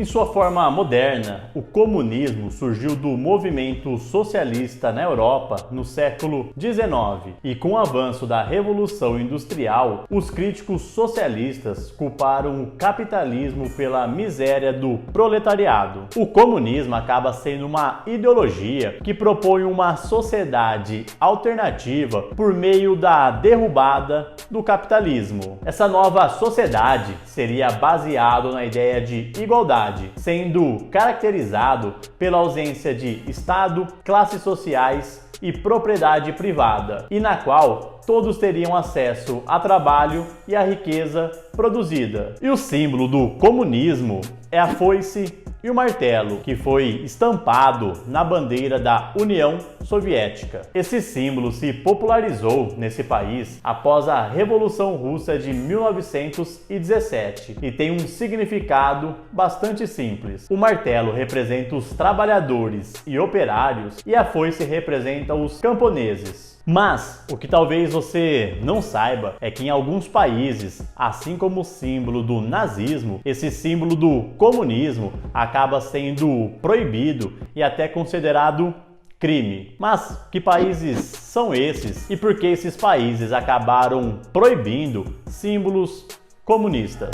Em sua forma moderna, o comunismo surgiu do movimento socialista na Europa no século XIX e, com o avanço da Revolução Industrial, os críticos socialistas culparam o capitalismo pela miséria do proletariado. O comunismo acaba sendo uma ideologia que propõe uma sociedade alternativa por meio da derrubada do capitalismo. Essa nova sociedade seria baseada na ideia de igualdade, sendo caracterizado pela ausência de Estado, classes sociais e propriedade privada, e na qual todos teriam acesso a trabalho e à riqueza produzida. E o símbolo do comunismo é a foice e o martelo, que foi estampado na bandeira da União Soviética. Esse símbolo se popularizou nesse país após a Revolução Russa de 1917 e tem um significado bastante simples. O martelo representa os trabalhadores e operários e a foice representa os camponeses. Mas o que talvez você não saiba é que em alguns países, assim como o símbolo do nazismo, esse símbolo do comunismo acaba sendo proibido e até considerado crime. Mas que países são esses e por que esses países acabaram proibindo símbolos comunistas?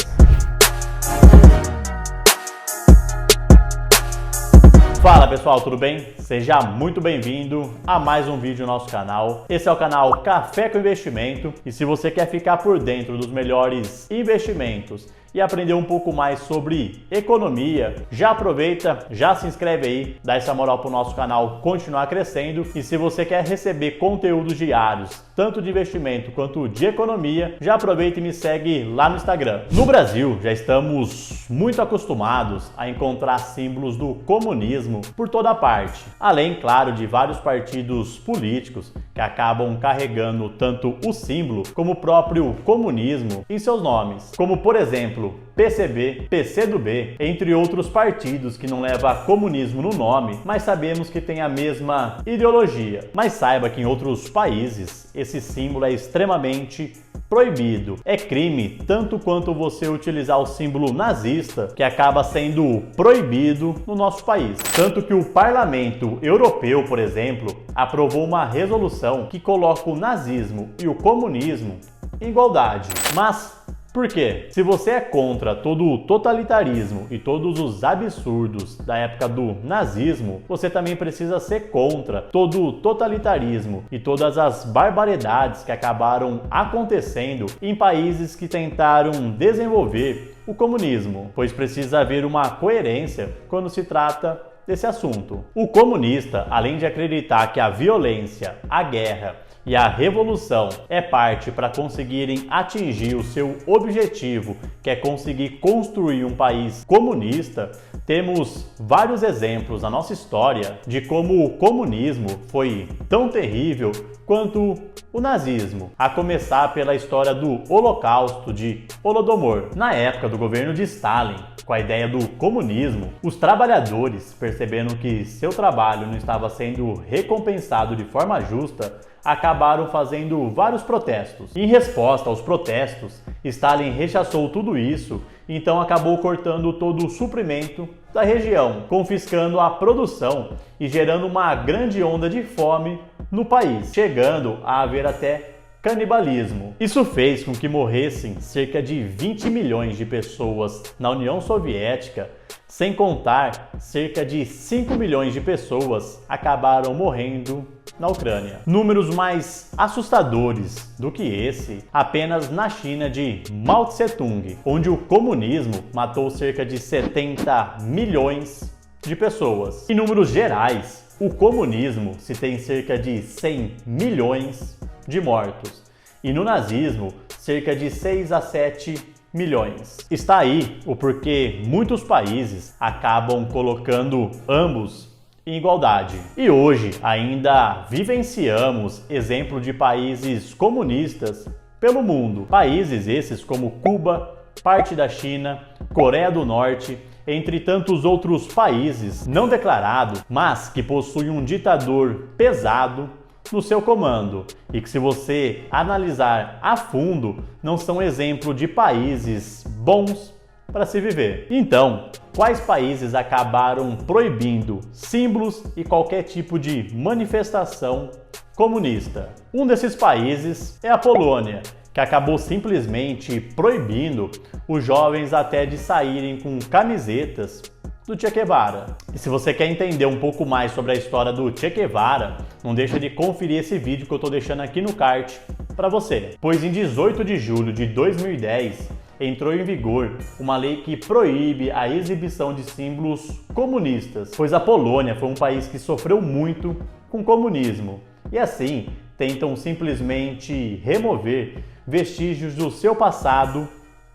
Fala pessoal, tudo bem? Seja muito bem-vindo a mais um vídeo no nosso canal. Esse é o canal Café com Investimento e se você quer ficar por dentro dos melhores investimentos e aprender um pouco mais sobre economia, já aproveita, já se inscreve aí, dá essa moral para o nosso canal continuar crescendo. E se você quer receber conteúdos diários, tanto de investimento quanto de economia, já aproveita e me segue lá no Instagram. No Brasil, já estamos muito acostumados a encontrar símbolos do comunismo por toda parte, além, claro, de vários partidos políticos que acabam carregando tanto o símbolo como o próprio comunismo em seus nomes, como por exemplo PCB, PCdoB, entre outros partidos que não levam comunismo no nome, mas sabemos que tem a mesma ideologia. Mas saiba que em outros países esse símbolo é extremamente proibido. É crime tanto quanto você utilizar o símbolo nazista, que acaba sendo proibido no nosso país. Tanto que o Parlamento Europeu, por exemplo, aprovou uma resolução que coloca o nazismo e o comunismo em igualdade. Mas por quê? Se você é contra todo o totalitarismo e todos os absurdos da época do nazismo, você também precisa ser contra todo o totalitarismo e todas as barbaridades que acabaram acontecendo em países que tentaram desenvolver o comunismo, pois precisa haver uma coerência quando se trata desse assunto. O comunista, além de acreditar que a violência, a guerra e a revolução é parte para conseguirem atingir o seu objetivo, que é conseguir construir um país comunista, temos vários exemplos na nossa história de como o comunismo foi tão terrível quanto o nazismo, a começar pela história do Holocausto de Holodomor. Na época do governo de Stalin, com a ideia do comunismo, os trabalhadores, percebendo que seu trabalho não estava sendo recompensado de forma justa, acabaram fazendo vários protestos. Em resposta aos protestos, Stalin rechaçou tudo isso, então acabou cortando todo o suprimento da região, confiscando a produção e gerando uma grande onda de fome no país, chegando a haver até canibalismo. Isso fez com que morressem cerca de 20 milhões de pessoas na União Soviética, sem contar cerca de 5 milhões de pessoas acabaram morrendo na Ucrânia. Números mais assustadores do que esse apenas na China de Mao Tse-tung, onde o comunismo matou cerca de 70 milhões de pessoas. Em números gerais, o comunismo se tem cerca de 100 milhões de mortos e no nazismo cerca de 6 a 7 milhões. Está aí o porquê muitos países acabam colocando ambos em igualdade. E hoje ainda vivenciamos exemplo de países comunistas pelo mundo. Países esses como Cuba, parte da China, Coreia do Norte, entre tantos outros países não declarados, mas que possuem um ditador pesado no seu comando e que, se você analisar a fundo, não são exemplo de países bons para se viver. Então, quais países acabaram proibindo símbolos e qualquer tipo de manifestação comunista. Um desses países é a Polônia, que acabou simplesmente proibindo os jovens até de saírem com camisetas do Che Guevara. E se você quer entender um pouco mais sobre a história do Che Guevara, não deixa de conferir esse vídeo que eu estou deixando aqui no card para você. Pois em 18 de julho de 2010, entrou em vigor uma lei que proíbe a exibição de símbolos comunistas, pois a Polônia foi um país que sofreu muito com o comunismo. E assim, tentam simplesmente remover vestígios do seu passado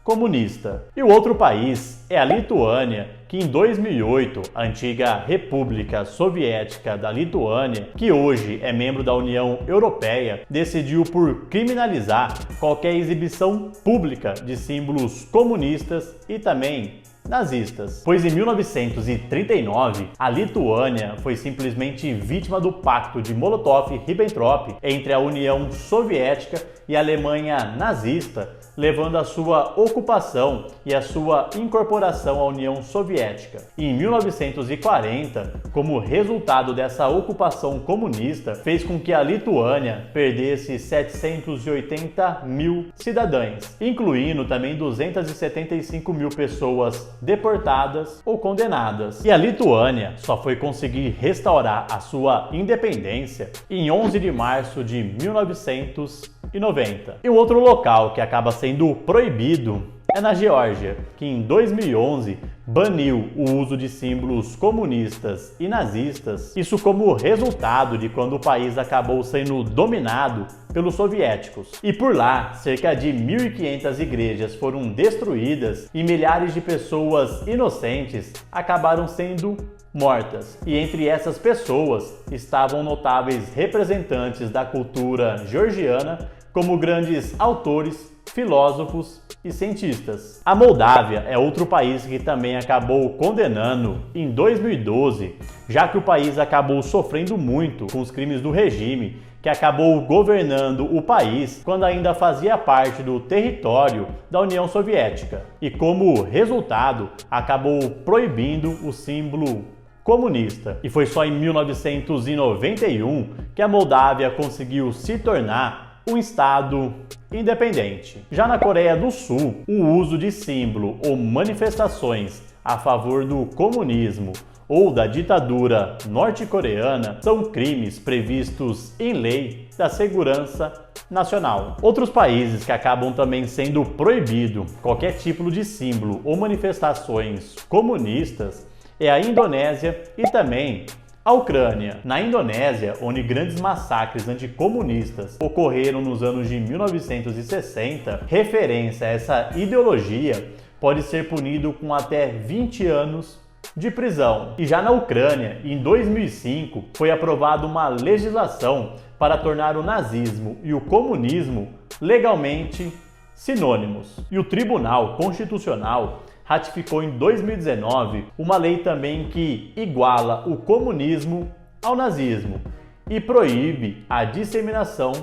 comunista. E o outro país é a Lituânia, que em 2008, a antiga República Soviética da Lituânia, que hoje é membro da União Europeia, decidiu por criminalizar qualquer exibição pública de símbolos comunistas e também nazistas. Pois em 1939, a Lituânia foi simplesmente vítima do Pacto de Molotov-Ribbentrop entre a União Soviética e a Alemanha nazista, levando à sua ocupação e à sua incorporação à União Soviética. E em 1940, como resultado dessa ocupação comunista, fez com que a Lituânia perdesse 780 mil cidadãos, incluindo também 275 mil pessoas deportadas ou condenadas. E a Lituânia só foi conseguir restaurar a sua independência em 11 de março de 1990. E um outro local que acaba sendo proibido é na Geórgia, que em 2011 baniu o uso de símbolos comunistas e nazistas, isso como resultado de quando o país acabou sendo dominado pelos soviéticos. E por lá, cerca de 1.500 igrejas foram destruídas e milhares de pessoas inocentes acabaram sendo mortas. E entre essas pessoas estavam notáveis representantes da cultura georgiana, como grandes autores, filósofos e cientistas. A Moldávia é outro país que também acabou condenando em 2012, já que o país acabou sofrendo muito com os crimes do regime, que acabou governando o país quando ainda fazia parte do território da União Soviética. E como resultado, acabou proibindo o símbolo comunista. E foi só em 1991 que a Moldávia conseguiu se tornar um estado independente. Já na Coreia do Sul, o uso de símbolo ou manifestações a favor do comunismo ou da ditadura norte-coreana são crimes previstos em lei da segurança nacional. Outros países que acabam também sendo proibido qualquer tipo de símbolo ou manifestações comunistas é a Indonésia e também a Ucrânia. Na Indonésia, onde grandes massacres anticomunistas ocorreram nos anos de 1960, referência a essa ideologia pode ser punido com até 20 anos de prisão. E já na Ucrânia, em 2005, foi aprovada uma legislação para tornar o nazismo e o comunismo legalmente sinônimos. E o Tribunal Constitucional ratificou em 2019 uma lei também que iguala o comunismo ao nazismo e proíbe a disseminação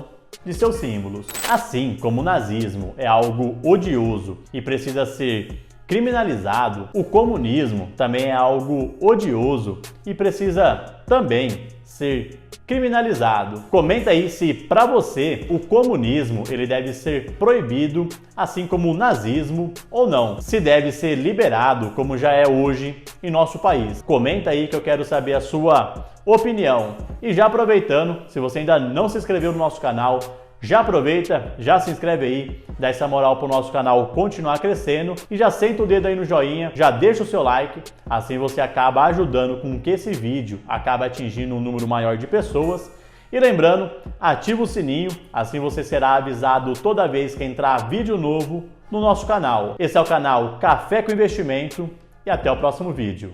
de seus símbolos. Assim como o nazismo é algo odioso e precisa ser criminalizado, o comunismo também é algo odioso e precisa também ser criminalizado. Comenta aí se para você o comunismo ele deve ser proibido, assim como o nazismo, ou não. Se deve ser liberado, como já é hoje em nosso país. Comenta aí que eu quero saber a sua opinião. E já aproveitando, se você ainda não se inscreveu no nosso canal, já aproveita, já se inscreve aí, dá essa moral para o nosso canal continuar crescendo e já senta o dedo aí no joinha, já deixa o seu like, assim você acaba ajudando com que esse vídeo acabe atingindo um número maior de pessoas. E lembrando, ativa o sininho, assim você será avisado toda vez que entrar vídeo novo no nosso canal. Esse é o canal Café com Investimento e até o próximo vídeo.